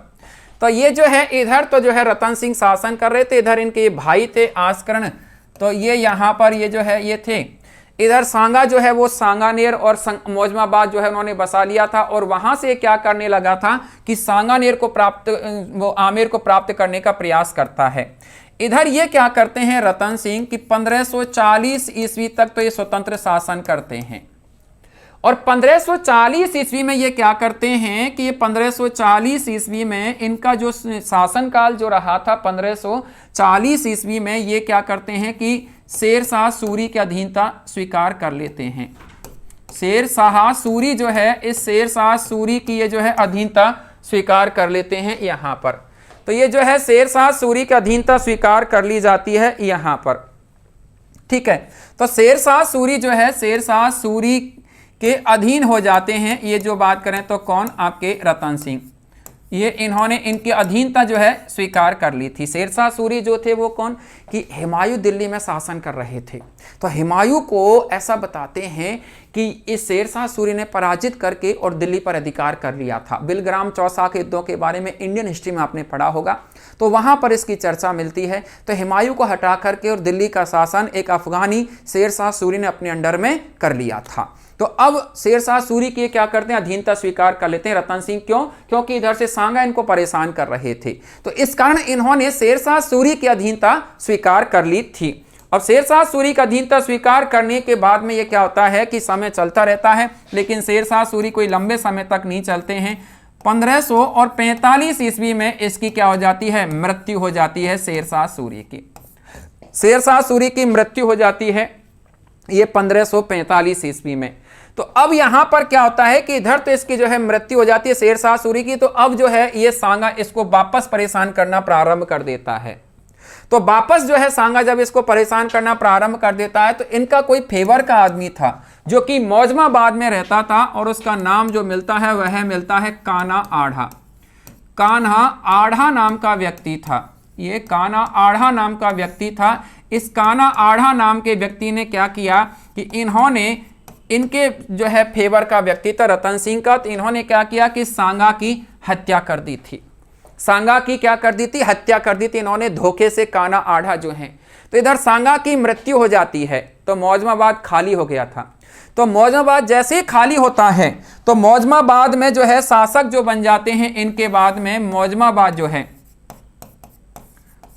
तो ये जो है इधर तो जो है रतन सिंह शासन कर रहे थे, इधर इनके ये भाई थे आस्करण, तो ये यहाँ पर ये जो है ये थे। इधर सांगा जो है वो सांगानेर और मौजमाबाद जो है उन्होंने बसा लिया था, और वहां से क्या करने लगा था कि सांगानेर को वो आमेर को प्राप्त करने का प्रयास करता है। इधर ये क्या करते हैं रतन सिंह कि 1540 ईस्वी तक तो ये स्वतंत्र शासन करते हैं, और 1540 ईस्वी में ये क्या करते हैं कि ये 1540 ईस्वी में इनका जो शासनकाल जो रहा था 1540 ईस्वी में ये क्या करते हैं कि शेर शाह सूरी की अधीनता स्वीकार कर लेते हैं। शेर शाह सूरी जो है, इस शेर शाह सूरी की ये जो है अधीनता स्वीकार कर लेते हैं यहाँ पर। तो ये जो है शेर शाह सूरी की अधीनता स्वीकार कर ली जाती है यहाँ पर, ठीक है। तो शेर शाह सूरी जो है शेर शाह सूरी के अधीन हो जाते हैं। ये जो बात करें तो कौन, आपके रतन सिंह। ये इन्होंने इनकी अधीनता जो है स्वीकार कर ली थी। शेरशाह सूरी जो थे वो कौन कि हुमायूं दिल्ली में शासन कर रहे थे। तो हुमायूं को ऐसा बताते हैं कि इस शेरशाह सूरी ने पराजित करके और दिल्ली पर अधिकार कर लिया था। बिलग्राम चौसा के युद्धों के बारे में इंडियन हिस्ट्री में आपने पढ़ा होगा, तो वहां पर इसकी चर्चा मिलती है। तो हुमायूं को हटा करके और दिल्ली का शासन एक अफगानी शेरशाह सूरी ने अपने अंडर में कर लिया था। तो अब शेरशाह सूरी की क्या करते हैं, अधीनता स्वीकार कर लेते हैं रतन सिंह। क्यों? क्योंकि इधर से सांगा इनको परेशान कर रहे थे, तो इस कारण इन्होंने शेरशाह सूरी की अधीनता स्वीकार कर ली थी। अब शेरशाह सूरी का अधीनता स्वीकार करने के बाद में ये क्या होता है कि समय चलता रहता है, लेकिन शेरशाह सूरी कोई लंबे समय तक नहीं चलते हैं। 1545 ईस्वी में इसकी क्या हो जाती है, मृत्यु हो जाती है शेरशाह सूरी की। शेरशाह सूरी की मृत्यु हो जाती है ये 1545 ईस्वी में। तो अब यहां पर क्या होता है कि इधर तो इसकी जो है मृत्यु हो जाती है शेरशाह सूरी की, तो अब जो है ये सांगा इसको वापस परेशान करना प्रारंभ कर देता है। तो वापस जो है सांगा जब इसको परेशान करना प्रारंभ कर देता है, तो इनका कोई फेवर का आदमी था जो कि मौजमाबाद में रहता था, और उसका नाम जो मिलता है वह मिलता है कान्हा आढ़ा। कान्हा आढ़ा नाम का व्यक्ति था, ये कान्हा आढ़ा नाम का व्यक्ति था। इस कान्हा आढ़ा नाम के व्यक्ति ने क्या किया कि इन्होंने इनके जो है फेवर का व्यक्ति था रतन सिंह का, तो इन्होंने क्या किया कि सांगा की हत्या कर दी थी। सांगा की क्या कर दी थी, हत्या कर दी थी इन्होंने धोखे से कान्हा आढ़ा जो है। तो इधर सांगा की मृत्यु हो जाती है, तो मौजमाबाद खाली हो गया था। तो मौजमाबाद जैसे ही खाली होता है तो मौजमाबाद में जो है शासक जो बन जाते हैं, इनके बाद में मौजमाबाद जो है,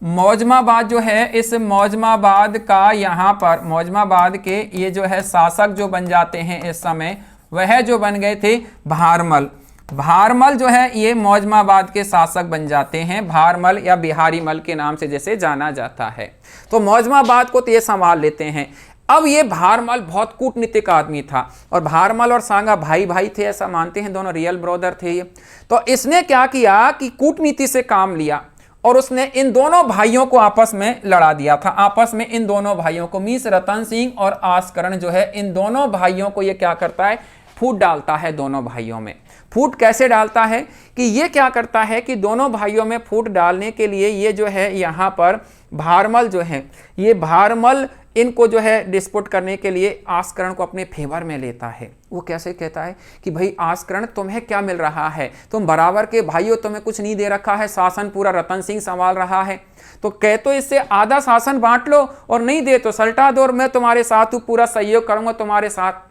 मौजमाबाद जो है, इस मौजमाबाद का यहाँ पर मौजमाबाद के ये जो है शासक जो बन जाते हैं इस समय, वह जो बन गए थे भारमल। भारमल जो है ये मौजमाबाद के शासक बन जाते हैं, भारमल या बिहारी मल के नाम से जैसे जाना जाता है। तो मौजमाबाद को तो ये संभाल लेते हैं। अब ये भारमल बहुत कूटनीतिक आदमी था, और भारमल और सांगा भाई भाई थे, ऐसा मानते हैं, दोनों रियल ब्रदर थे ये। तो इसने क्या किया कि कूटनीति से काम लिया, और उसने इन दोनों भाइयों को आपस में लड़ा दिया था। आपस में इन दोनों भाइयों को, मींस रतन सिंह और आस्करण जो है, इन दोनों भाइयों को ये क्या करता है, फूट डालता है दोनों भाइयों में। फूट कैसे डालता है कि ये क्या करता है कि दोनों भाइयों में फूट डालने के लिए ये जो है यहाँ पर भारमल जो है, ये भारमल इनको जो है डिस्प्यूट करने के लिए आस्करण को अपने फेवर में लेता है। वो कैसे कहता है कि भाई आस्करण तुम्हें क्या मिल रहा है, तुम बराबर के भाइयों, तुम्हें कुछ नहीं दे रखा है, शासन पूरा रतन सिंह संभाल रहा है, तो कह तो इससे आधा शासन बांट लो, और नहीं दे तो सल्टा दो, और मैं तुम्हारे साथ हूँ, पूरा सहयोग करूंगा तुम्हारे साथ।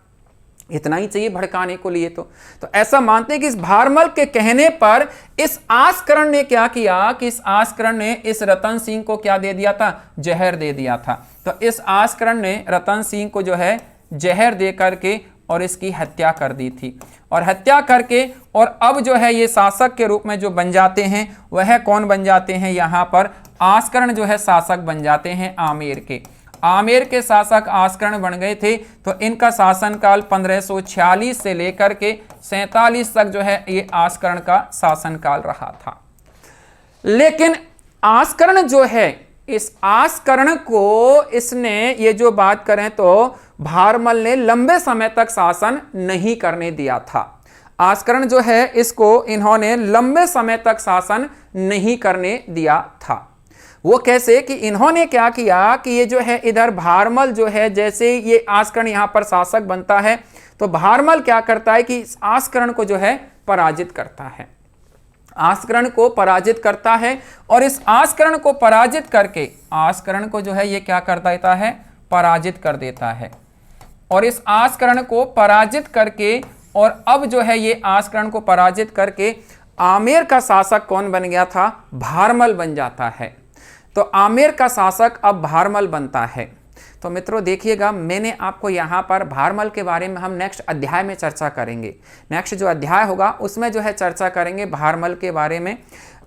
इतना ही चाहिए भड़काने को लिए। तो ऐसा मानते हैं कि इस भारमल के कहने पर इस आस्करण ने क्या किया कि इस आस्करण ने इस रतन सिंह को क्या दे दिया था, जहर दे दिया था। तो इस आस्करण ने रतन सिंह को जो है जहर दे करके और इसकी हत्या कर दी थी, और हत्या करके और अब जो है ये शासक के रूप में जो बन जाते हैं, वह कौन बन जाते हैं, यहाँ पर आस्करण जो है शासक बन जाते हैं आमेर के। आमेर के शासक आस्करण बन गए थे। तो इनका शासनकाल 1546 से लेकर के 47 तक जो है ये आस्करण का शासनकाल रहा था। लेकिन आस्करण जो है, इस आस्करण को इसने ये जो बात करें तो भारमल ने लंबे समय तक शासन नहीं करने दिया था। आस्करण जो है इसको इन्होंने लंबे समय तक शासन नहीं करने दिया था। वो कैसे कि इन्होंने क्या किया कि ये जो है इधर भारमल जो है, जैसे ये आस्करण यहां पर शासक बनता है, तो भारमल क्या करता है कि इस आस्करण को जो है पराजित करता है, आस्करण को पराजित करता है। और इस आस्करण को पराजित करके आस्करण को जो है ये क्या कर देता है, पराजित कर देता है। और इस आस्करण को पराजित करके, और अब जो है ये आस्करण को पराजित करके आमेर का शासक कौन बन गया था, भारमल बन जाता है। तो आमेर का शासक अब भारमल बनता है। तो मित्रों देखिएगा, मैंने आपको यहाँ पर भारमल के बारे में हम नेक्स्ट अध्याय में चर्चा करेंगे। नेक्स्ट जो अध्याय होगा उसमें जो है चर्चा करेंगे भारमल के बारे में।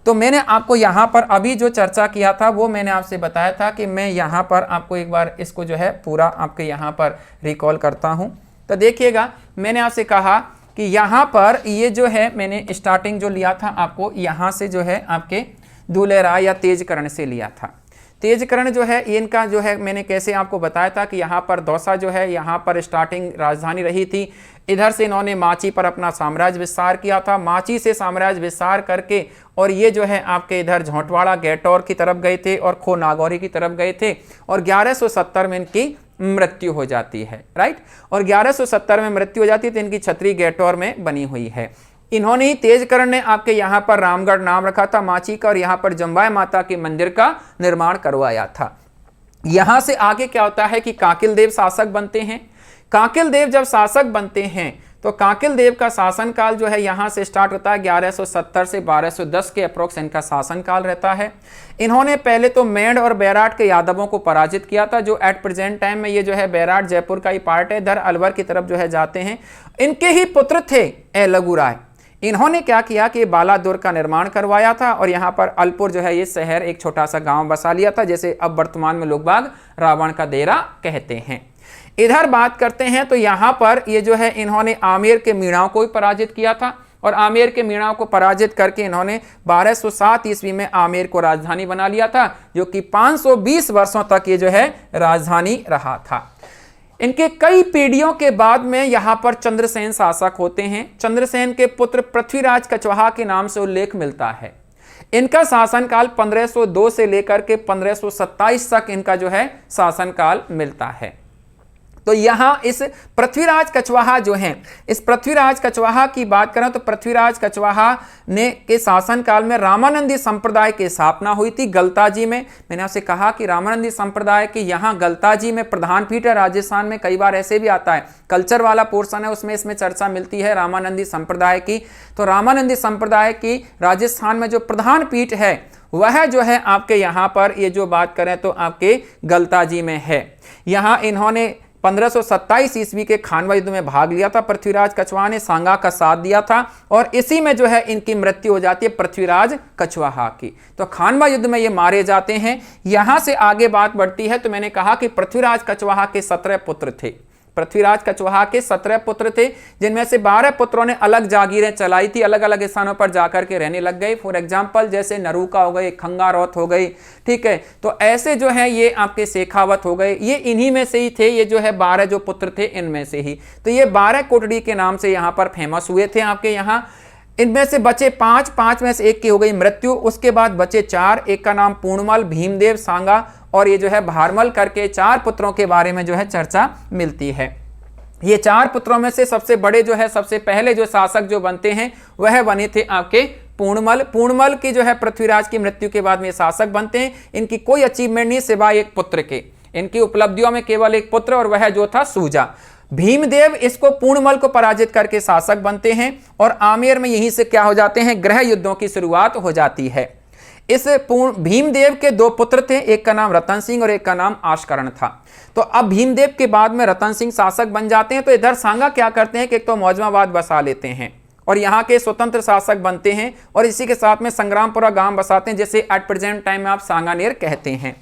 तो मैंने आपको यहाँ पर अभी जो चर्चा किया था वो मैंने आपसे बताया था कि मैं यहाँ पर आपको एक बार इसको जो है पूरा आपके यहाँ पर रिकॉल करता हूँ। तो देखिएगा, मैंने आपसे कहा कि यहाँ पर ये जो है मैंने स्टार्टिंग जो लिया था आपको यहाँ से जो है आपके दुलेराय या तेजकर्ण से लिया था। तेजकर्ण जो है इनका जो है मैंने कैसे आपको बताया था कि यहाँ पर दौसा जो है यहाँ पर स्टार्टिंग राजधानी रही थी। इधर से इन्होंने माची पर अपना साम्राज्य विस्तार किया था, माची से साम्राज्य विस्तार करके और ये जो है आपके इधर झोंटवाड़ा गैटौर की तरफ गए थे और खो नागौरी की तरफ गए थे और 1170 में इनकी मृत्यु हो जाती है, राइट। और 1170 में मृत्यु हो जाती है तो इनकी छतरी गैटौर में बनी हुई है। इन्होंने ही तेजकर्ण ने आपके यहाँ पर रामगढ़ नाम रखा था माची का और यहाँ पर जम्बाई माता के मंदिर का निर्माण करवाया था। यहाँ से आगे क्या होता है कि काकिल देव शासक बनते हैं। काकिल देव जब शासक बनते हैं तो काकिल देव का शासनकाल जो है यहाँ से स्टार्ट होता है 1170 से 1210 के अप्रोक्स इनका शासनकाल रहता है। इन्होंने पहले तो मेंढ और बैराट के यादवों को पराजित किया था, जो एट प्रेजेंट टाइम में ये जो है बैराट जयपुर का ही पार्ट है, इधर अलवर की तरफ जो है जाते हैं। इनके ही पुत्र थे लघु राय। इन्होंने क्या किया कि बालादुर का निर्माण करवाया था और यहाँ पर अलपुर जो है ये शहर एक छोटा सा गांव बसा लिया था, जैसे अब वर्तमान में लोग बाग रावण का डेरा कहते हैं। इधर बात करते हैं तो यहाँ पर ये जो है इन्होंने आमेर के मीणाओं को भी पराजित किया था और आमेर के मीणाओं को पराजित करके इन्होंने 1207 ईस्वी में आमेर को राजधानी बना लिया था, जो कि 520 वर्षों तक ये जो है राजधानी रहा था। इनके कई पीढ़ियों के बाद में यहाँ पर चंद्रसेन शासक होते हैं। चंद्रसेन के पुत्र पृथ्वीराज कछवाहा के नाम से उल्लेख मिलता है। इनका शासनकाल 1502 से लेकर के 1527 तक इनका जो है शासनकाल मिलता है। तो यहाँ इस पृथ्वीराज कछवाहा जो हैं, इस पृथ्वीराज कछवाहा की बात करें तो पृथ्वीराज कछवाहा ने के शासनकाल में रामानंदी संप्रदाय की स्थापना हुई थी गलताजी में। मैंने आपसे कहा कि रामानंदी संप्रदाय के यहाँ गलताजी में प्रधान पीठ है। राजस्थान में कई बार ऐसे भी आता है, कल्चर वाला पोर्शन है उसमें इसमें चर्चा मिलती है रामानंदी संप्रदाय की। तो रामानंदी संप्रदाय की राजस्थान में जो प्रधान पीठ है वह जो है आपके यहाँ पर ये जो बात करें तो आपके गलताजी में है। यहाँ इन्होंने 1527 ईस्वी के खानवा युद्ध में भाग लिया था। पृथ्वीराज कछवाहा ने सांगा का साथ दिया था और इसी में जो है इनकी मृत्यु हो जाती है पृथ्वीराज कछवाहा की। तो खानवा युद्ध में ये मारे जाते हैं। यहां से आगे बात बढ़ती है तो मैंने कहा कि पृथ्वीराज कछवाहा के 17 पुत्र थे। पृथ्वीराज कछवाहा के 17 पुत्र थे, जिनमें से 12 पुत्रों ने अलग जागीरें चलाई थी, अलग अलग स्थानों पर जाकर के रहने लग गए। फॉर एग्जांपल जैसे नरूका हो गए, खंगारौत हो गई, ठीक है। तो ऐसे जो है ये आपके शेखावत हो गए, ये इन्हीं में से ही थे। ये जो है 12 जो पुत्र थे इनमें से ही। तो ये 12 कोटड़ी के नाम से यहाँ पर फेमस हुए थे आपके यहाँ। इनमें से बचे 5 में से एक की हो गई मृत्यु। उसके बाद बचे 4, एक का नाम पूर्णमल, भीमदेव, सांगा और ये जो है भारमल करके 4 पुत्रों के बारे में जो है चर्चा मिलती है। ये 4 पुत्रों में से सबसे बड़े जो है सबसे पहले जो शासक जो बनते हैं वह बने थे आपके पूर्णमल। पूर्णमल की जो है पृथ्वीराज की मृत्यु के बाद में शासक बनते हैं। इनकी कोई अचीवमेंट नहीं सिवाय एक पुत्र के, इनकी उपलब्धियों में केवल एक पुत्र और वह जो था सूजा। भीमदेव इसको पूर्णमल को पराजित करके शासक बनते हैं और आमेर में यहीं से क्या हो जाते हैं, गृह युद्धों की शुरुआत हो जाती है। इस भीमदेव के 2 पुत्र थे, एक का नाम रतन सिंह और एक का नाम आशकर्ण था। तो अब भीमदेव के बाद में रतन सिंह शासक बन जाते हैं। तो इधर सांगा क्या करते हैं कि एक तो मौजमाबाद बसा लेते हैं और यहाँ के स्वतंत्र शासक बनते हैं और इसी के साथ में संग्रामपुरा गांव बसाते हैं, जैसे एट प्रेजेंट टाइम में आप सांगानेर कहते हैं।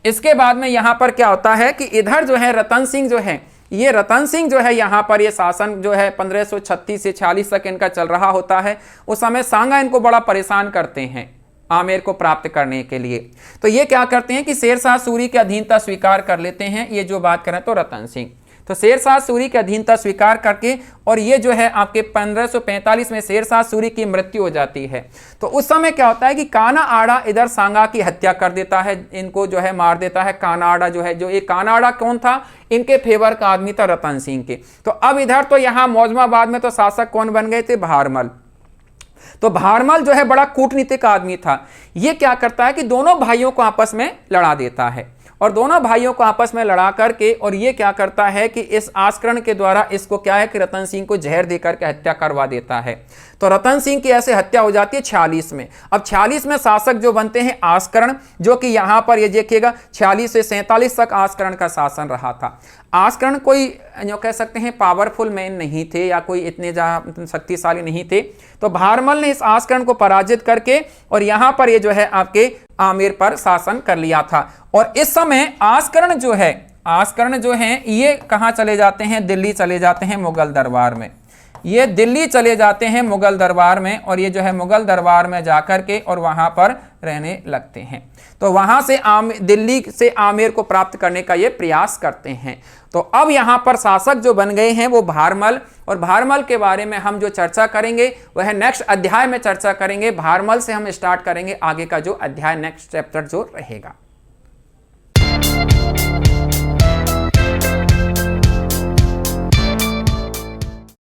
इसके बाद में यहाँ पर क्या होता है कि इधर जो है रतन सिंह जो है, ये रतन सिंह जो है यहाँ पर ये शासन जो है 1536 से 46 तक इनका चल रहा होता है। उस समय सांगा इनको बड़ा परेशान करते हैं आमेर को प्राप्त करने के लिए। तो ये क्या करते हैं कि शेरशाह सूरी की अधीनता स्वीकार कर लेते हैं। ये जो बात करें तो रतन सिंह, तो शेरशाह सूरी की अधीनता स्वीकार करके और ये जो है आपके 1545 में शेरशाह सूरी की मृत्यु हो जाती है। तो उस समय क्या होता है कि काना आड़ा इधर सांगा की हत्या कर देता है, इनको जो है मार देता है। काना आड़ा जो है, जो ये काना आड़ा कौन था, इनके फेवर का आदमी था रतन सिंह के। तो अब इधर तो यहाँ मौजमाबाद में तो शासक कौन बन गए थे, भारमल। तो भारमल जो है बड़ा कूटनीतिक आदमी था। ये क्या करता है कि दोनों भाइयों को आपस में लड़ा देता है और दोनों भाइयों को आपस में लड़ा करके और ये क्या करता है कि इस आस्करण के द्वारा इसको क्या है कि रतन सिंह को जहर देकर के हत्या करवा देता है। तो रतन सिंह की ऐसे हत्या हो जाती है 46 में। अब 46 में शासक जो बनते हैं आस्करण, जो कि यहाँ पर ये देखिएगा 46 से 47 तक आस्करण का शासन रहा था। आस्करण कोई जो कह सकते हैं पावरफुल मैन नहीं थे या कोई इतने शक्तिशाली नहीं थे। तो भारमल ने इस आस्करण को पराजित करके और यहाँ पर ये जो है आपके आमेर पर शासन कर लिया था। और इस समय आस्करण जो है ये कहाँ चले जाते हैं, दिल्ली चले जाते हैं मुगल दरबार में। ये दिल्ली चले जाते हैं मुगल दरबार में, और ये जो है मुगल दरबार में जाकर के और वहां पर रहने लगते हैं। तो वहां से दिल्ली से आमेर को प्राप्त करने का ये प्रयास करते हैं। तो अब यहां पर शासक जो बन गए हैं वो भारमल, और भारमल के बारे में हम जो चर्चा करेंगे वह नेक्स्ट अध्याय में चर्चा करेंगे। भारमल से हम स्टार्ट करेंगे आगे का जो अध्याय, नेक्स्ट चैप्टर जो रहेगा।